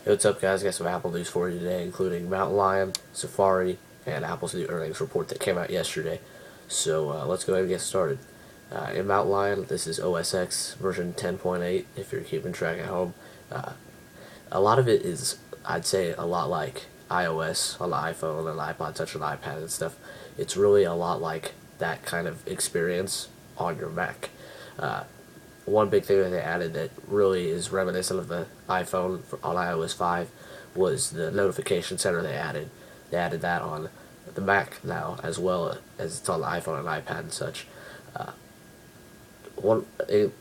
Hey, what's up, guys? Got some Apple news for you today, including Mountain Lion, Safari, and Apple's new earnings report that came out yesterday. So let's go ahead and get started. In Mountain Lion, this is OSX version 10.8, if you're keeping track at home. Uh, a lot of it is, I'd say, a lot like iOS on the iPhone and the iPod Touch and the iPad and stuff. It's really a lot like that kind of experience on your Mac. Uh, One big thing that they added that really is reminiscent of the iPhone on iOS 5 was the notification center they added. They added that on the Mac now, as well as it's on the iPhone and iPad and such. Uh,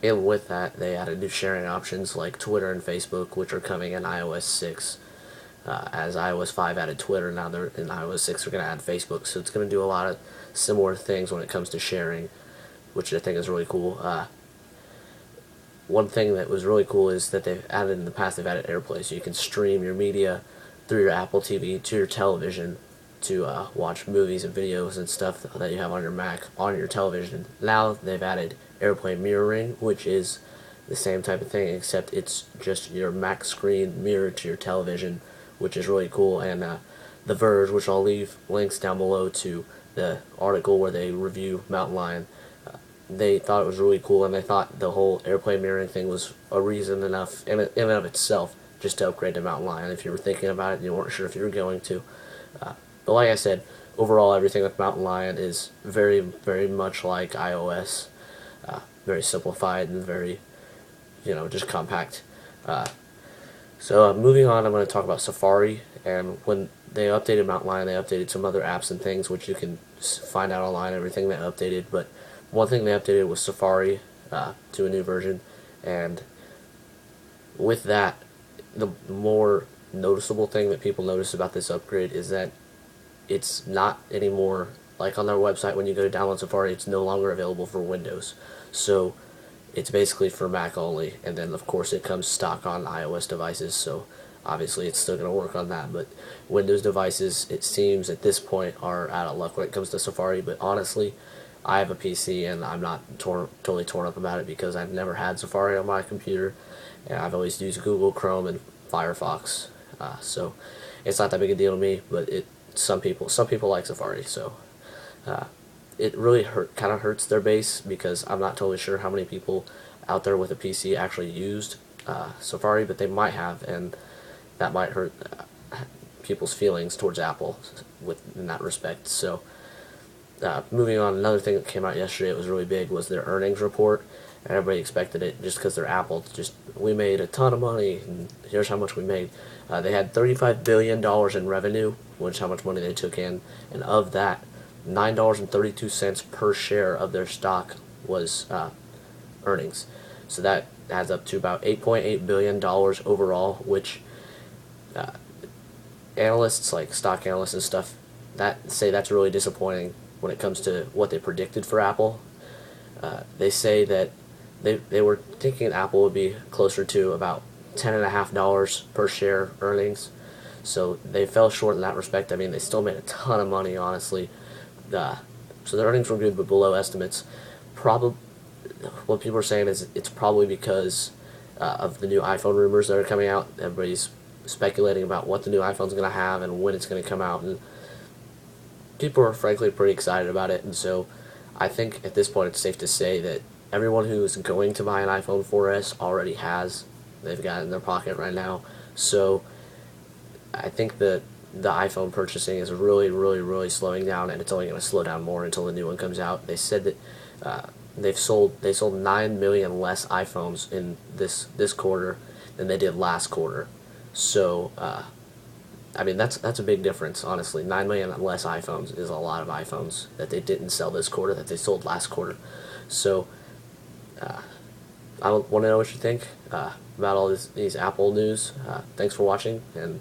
in with that, they added new sharing options like Twitter and Facebook, which are coming in iOS 6. As iOS 5 added Twitter, now they're in iOS 6 they're going to add Facebook. So it's going to do a lot of similar things when it comes to sharing, which I think is really cool. One thing that was really cool is that they've added in the past, they've added AirPlay, so you can stream your media through your Apple TV to your television to watch movies and videos and stuff that you have on your Mac on your television. Now they've added AirPlay mirroring, which is the same type of thing, except it's just your Mac screen mirrored to your television, which is really cool. And The Verge, which I'll leave links down below to the article where they review Mountain Lion, they thought it was really cool, and they thought the whole AirPlay mirroring thing was a reason enough in and of itself just to upgrade to Mountain Lion if you were thinking about it and you weren't sure if you were going to. But like I said, overall everything with Mountain Lion is very, very much like iOS, very simplified and very, just compact. Moving on, I'm going to talk about Safari, and when they updated Mountain Lion, they updated some other apps and things which you can find out online, everything they updated, but one thing they updated was Safari to a new version, and with that, the more noticeable thing that people notice about this upgrade is that it's not anymore, like on their website when you go to download Safari, it's no longer available for Windows. So it's basically for Mac only, and then of course it comes stock on iOS devices, so obviously it's still going to work on that, but Windows devices, it seems at this point, are out of luck when it comes to Safari. But honestly, I have a PC and I'm not totally torn up about it because I've never had Safari on my computer, and I've always used Google Chrome and Firefox, so it's not that big a deal to me. But some people like Safari, so it really kind of hurts their base, because I'm not totally sure how many people out there with a PC actually used Safari, but they might have, and that might hurt people's feelings towards Apple in that respect. So moving on, another thing that came out yesterday that was really big was their earnings report, and everybody expected it just because they're Apple. We made a ton of money, and here's how much we made. They had $35 billion in revenue, which is how much money they took in, and of that, $9.32 per share of their stock was earnings. So that adds up to about $8.8 billion overall, which analysts, like stock analysts and stuff, say that's really disappointing when it comes to what they predicted for Apple. They say that they were thinking Apple would be closer to about $10.50 per share earnings, so they fell short in that respect. I mean, they still made a ton of money, honestly. So their earnings were good, but below estimates. Probably, what people are saying is it's probably because of the new iPhone rumors that are coming out. Everybody's speculating about what the new iPhone's going to have and when it's going to come out, and people are frankly pretty excited about it. And so I think at this point it's safe to say that everyone who is going to buy an iPhone 4S already has. They've got it in their pocket right now. So I think that the iPhone purchasing is really, really, really slowing down, and it's only going to slow down more until the new one comes out. They said that they sold 9 million less iPhones in this quarter than they did last quarter. So I mean, that's a big difference, honestly. 9 million less iPhones is a lot of iPhones that they didn't sell this quarter that they sold last quarter. So I want to know what you think about all these Apple news. Thanks for watching, and